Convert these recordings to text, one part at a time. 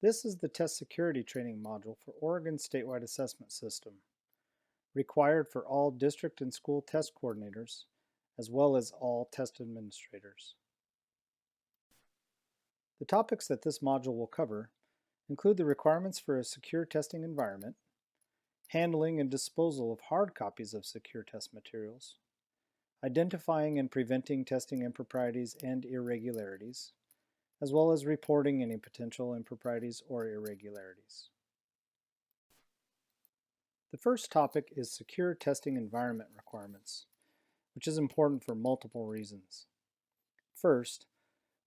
This is the test security training module for Oregon's statewide assessment system, required for all district and school test coordinators, as well as all test administrators. The topics that this module will cover include the requirements for a secure testing environment, handling and disposal of hard copies of secure test materials, identifying and preventing testing improprieties and irregularities, as well as reporting any potential improprieties or irregularities. The first topic is secure testing environment requirements, which is important for multiple reasons. First,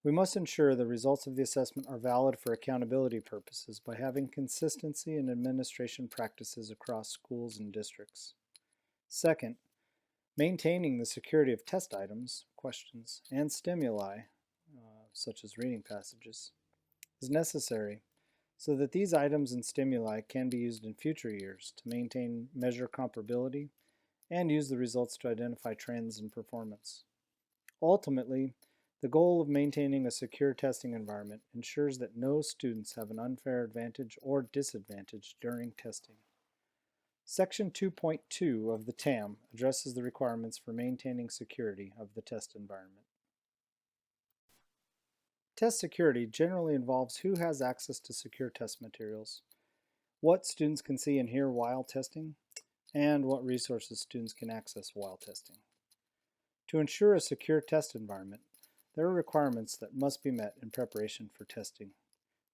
we must ensure the results of the assessment are valid for accountability purposes by having consistency in administration practices across schools and districts. Second, maintaining the security of test items, questions, and stimuli, such as reading passages, is necessary so that these items and stimuli can be used in future years to maintain measure comparability and use the results to identify trends in performance. Ultimately, the goal of maintaining a secure testing environment ensures that no students have an unfair advantage or disadvantage during testing. Section 2.2 of the TAM addresses the requirements for maintaining security of the test environment. Test security generally involves who has access to secure test materials, what students can see and hear while testing, and what resources students can access while testing. To ensure a secure test environment, there are requirements that must be met in preparation for testing,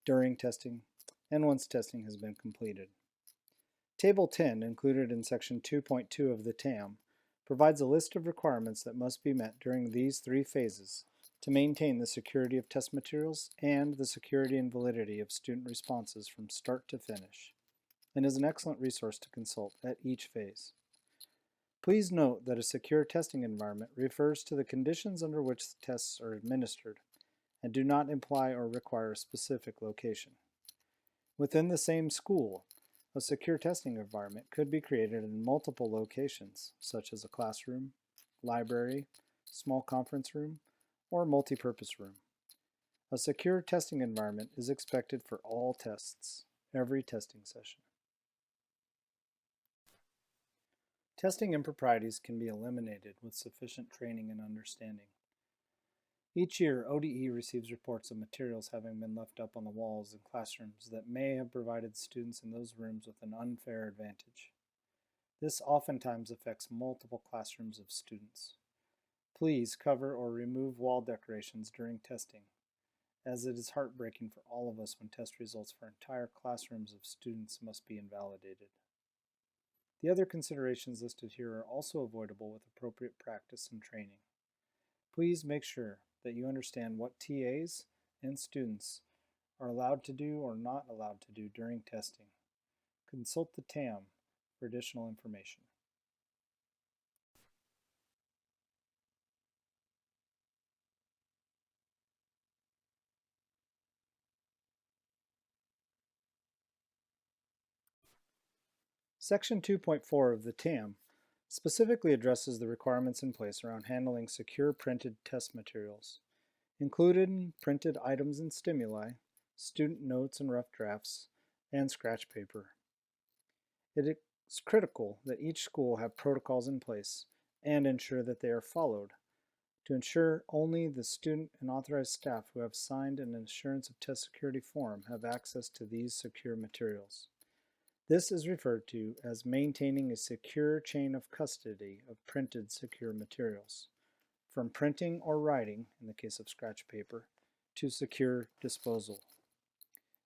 during testing, and once testing has been completed. Table 10, included in Section 2.2 of the TAM, provides a list of requirements that must be met during these three phases to maintain the security of test materials and the security and validity of student responses from start to finish, and is an excellent resource to consult at each phase. Please note that a secure testing environment refers to the conditions under which the tests are administered and do not imply or require a specific location. Within the same school, a secure testing environment could be created in multiple locations, such as a classroom, library, small conference room, or multi-purpose room. A secure testing environment is expected for all tests, every testing session. Testing improprieties can be eliminated with sufficient training and understanding. Each year, ODE receives reports of materials having been left up on the walls in classrooms that may have provided students in those rooms with an unfair advantage. This oftentimes affects multiple classrooms of students. Please cover or remove wall decorations during testing, as it is heartbreaking for all of us when test results for entire classrooms of students must be invalidated. The other considerations listed here are also avoidable with appropriate practice and training. Please make sure that you understand what TAs and students are allowed to do or not allowed to do during testing. Consult the TAM for additional information. Section 2.4 of the TAM specifically addresses the requirements in place around handling secure printed test materials. Included in printed items and stimuli, student notes and rough drafts, and scratch paper. It is critical that each school have protocols in place and ensure that they are followed to ensure only the student and authorized staff who have signed an assurance of test security form have access to these secure materials. This is referred to as maintaining a secure chain of custody of printed secure materials, from printing or writing, in the case of scratch paper, to secure disposal.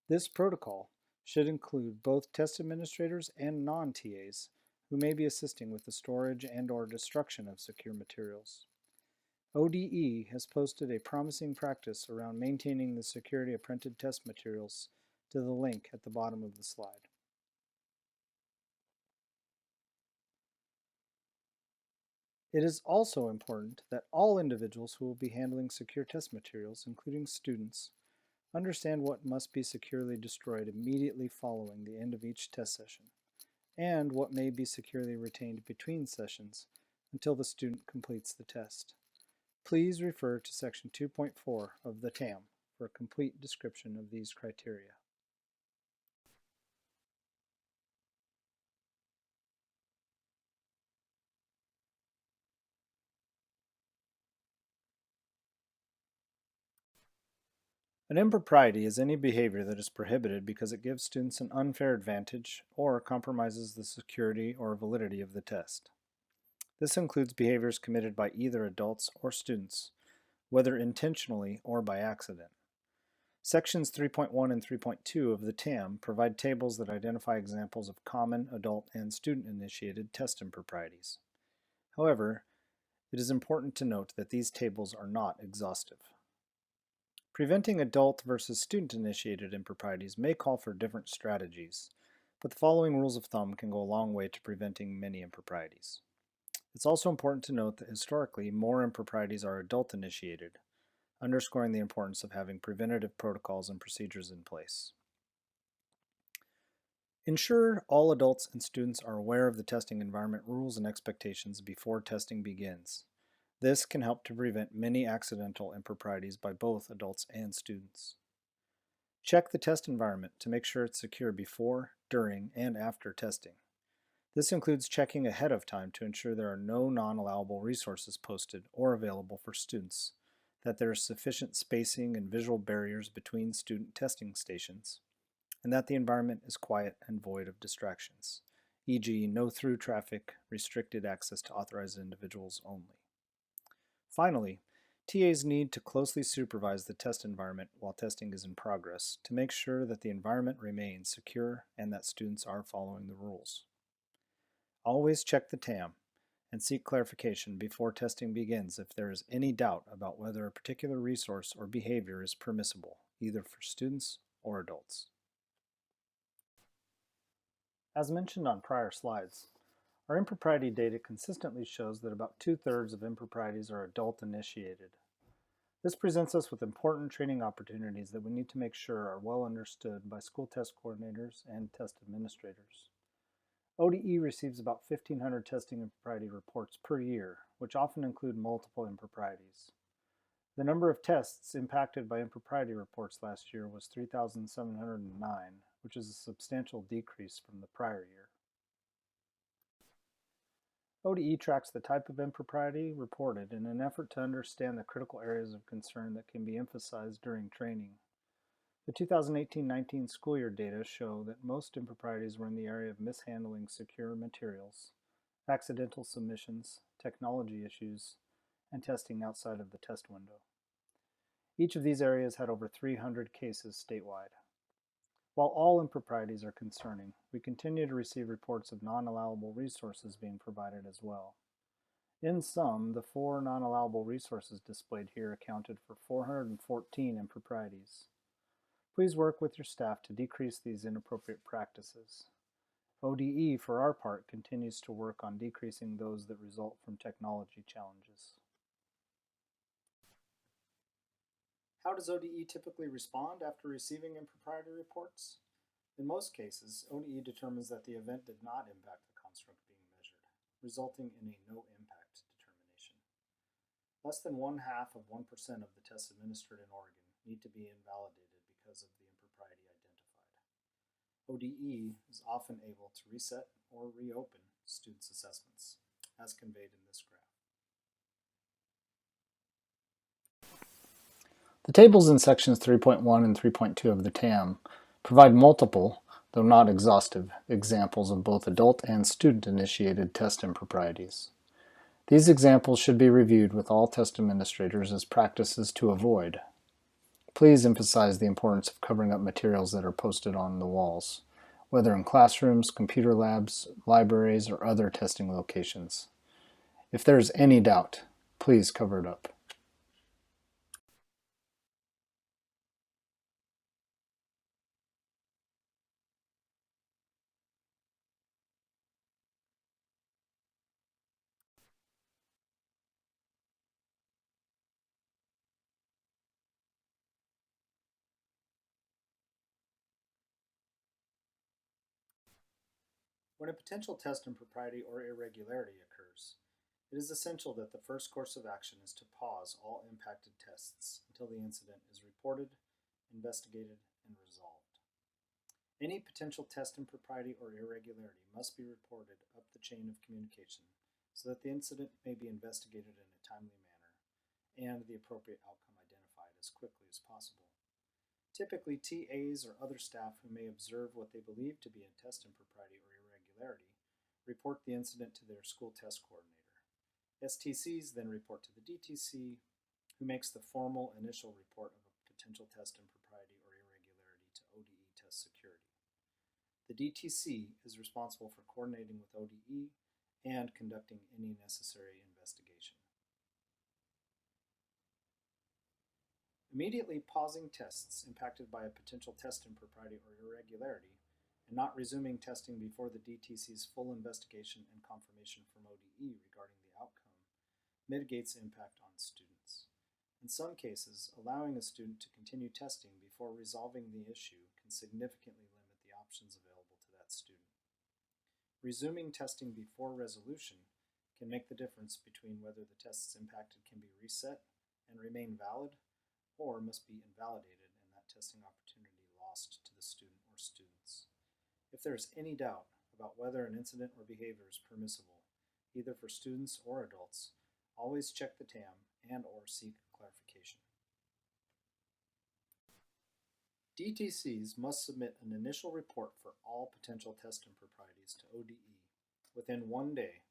This protocol should include both test administrators and non-TAs who may be assisting with the storage and/or destruction of secure materials. ODE has posted a promising practice around maintaining the security of printed test materials to the link at the bottom of the slide. It is also important that all individuals who will be handling secure test materials, including students, understand what must be securely destroyed immediately following the end of each test session, and what may be securely retained between sessions until the student completes the test. Please refer to Section 2.4 of the TAM for a complete description of these criteria. An impropriety is any behavior that is prohibited because it gives students an unfair advantage or compromises the security or validity of the test. This includes behaviors committed by either adults or students, whether intentionally or by accident. Sections 3.1 and 3.2 of the TAM provide tables that identify examples of common adult and student-initiated test improprieties. However, it is important to note that these tables are not exhaustive. Preventing adult versus student-initiated improprieties may call for different strategies, but the following rules of thumb can go a long way to preventing many improprieties. It's also important to note that historically, more improprieties are adult-initiated, underscoring the importance of having preventative protocols and procedures in place. Ensure all adults and students are aware of the testing environment rules and expectations before testing begins. This can help to prevent many accidental improprieties by both adults and students. Check the test environment to make sure it's secure before, during, and after testing. This includes checking ahead of time to ensure there are no non-allowable resources posted or available for students, that there is sufficient spacing and visual barriers between student testing stations, and that the environment is quiet and void of distractions, e.g. no through traffic, restricted access to authorized individuals only. Finally, TAs need to closely supervise the test environment while testing is in progress to make sure that the environment remains secure and that students are following the rules. Always check the TAM and seek clarification before testing begins if there is any doubt about whether a particular resource or behavior is permissible, either for students or adults. As mentioned on prior slides, our impropriety data consistently shows that about 2/3 of improprieties are adult-initiated. This presents us with important training opportunities that we need to make sure are well understood by school test coordinators and test administrators. ODE receives about 1,500 testing impropriety reports per year, which often include multiple improprieties. The number of tests impacted by impropriety reports last year was 3,709, which is a substantial decrease from the prior year. ODE tracks the type of impropriety reported in an effort to understand the critical areas of concern that can be emphasized during training. The 2018-19 school year data show that most improprieties were in the area of mishandling secure materials, accidental submissions, technology issues, and testing outside of the test window. Each of these areas had over 300 cases statewide. While all improprieties are concerning, we continue to receive reports of non-allowable resources being provided as well. In sum, the 4 non-allowable resources displayed here accounted for 414 improprieties. Please work with your staff to decrease these inappropriate practices. ODE, for our part, continues to work on decreasing those that result from technology challenges. How does ODE typically respond after receiving impropriety reports? In most cases, ODE determines that the event did not impact the construct being measured, resulting in a no impact determination. Less than 0.5% of the tests administered in Oregon need to be invalidated because of the impropriety identified. ODE is often able to reset or reopen students' assessments, as conveyed in this graph. The tables in sections 3.1 and 3.2 of the TAM provide multiple, though not exhaustive, examples of both adult and student-initiated test improprieties. These examples should be reviewed with all test administrators as practices to avoid. Please emphasize the importance of covering up materials that are posted on the walls, whether in classrooms, computer labs, libraries, or other testing locations. If there is any doubt, please cover it up. When a potential test impropriety or irregularity occurs, it is essential that the first course of action is to pause all impacted tests until the incident is reported, investigated, and resolved. Any potential test impropriety or irregularity must be reported up the chain of communication so that the incident may be investigated in a timely manner and the appropriate outcome identified as quickly as possible. Typically, TAs or other staff who may observe what they believe to be a test impropriety or irregularity report the incident to their school test coordinator. STCs then report to the DTC, who makes the formal initial report of a potential test impropriety or irregularity to ODE Test Security. The DTC is responsible for coordinating with ODE and conducting any necessary investigation. Immediately pausing tests impacted by a potential test impropriety or irregularity and not resuming testing before the DTC's full investigation and confirmation from ODE regarding the outcome mitigates impact on students. In some cases, allowing a student to continue testing before resolving the issue can significantly limit the options available to that student. Resuming testing before resolution can make the difference between whether the tests impacted can be reset and remain valid or must be invalidated and that testing opportunity lost to the student or students. If there is any doubt about whether an incident or behavior is permissible, either for students or adults, always check the TAM and or seek clarification. DTCs must submit an initial report for all potential test improprieties to ODE within 1 day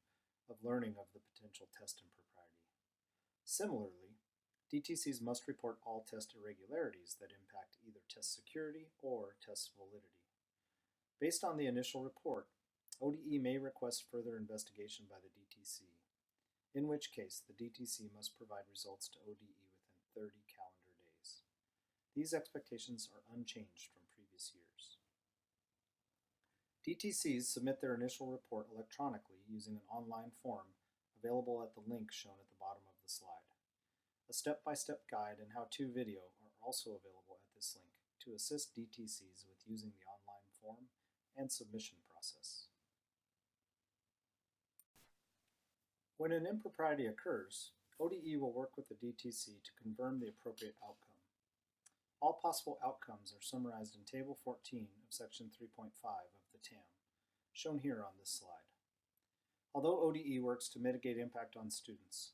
of learning of the potential test impropriety. Similarly, DTCs must report all test irregularities that impact either test security or test validity. Based on the initial report, ODE may request further investigation by the DTC, in which case the DTC must provide results to ODE within 30 calendar days. These expectations are unchanged from previous years. DTCs submit their initial report electronically using an online form available at the link shown at the bottom of the slide. A step-by-step guide and how-to video are also available at this link to assist DTCs with using the online form and submission process. When an impropriety occurs, ODE will work with the DTC to confirm the appropriate outcome. All possible outcomes are summarized in Table 14 of Section 3.5 of the TAM, shown here on this slide. Although ODE works to mitigate impact on students,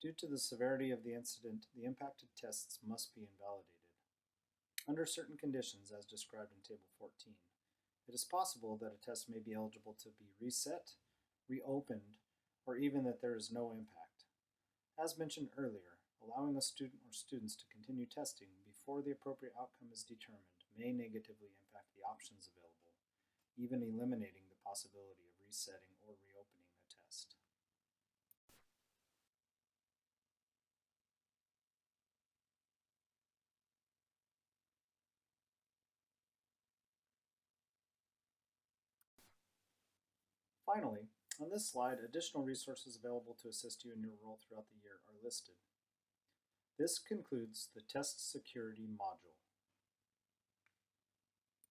due to the severity of the incident, the impacted tests must be invalidated. Under certain conditions, as described in Table 14, it is possible that a test may be eligible to be reset, reopened, or even that there is no impact. As mentioned earlier, allowing a student or students to continue testing before the appropriate outcome is determined may negatively impact the options available, even eliminating the possibility of resetting or reopening a test. Finally, on this slide, additional resources available to assist you in your role throughout the year are listed. This concludes the Test Security module.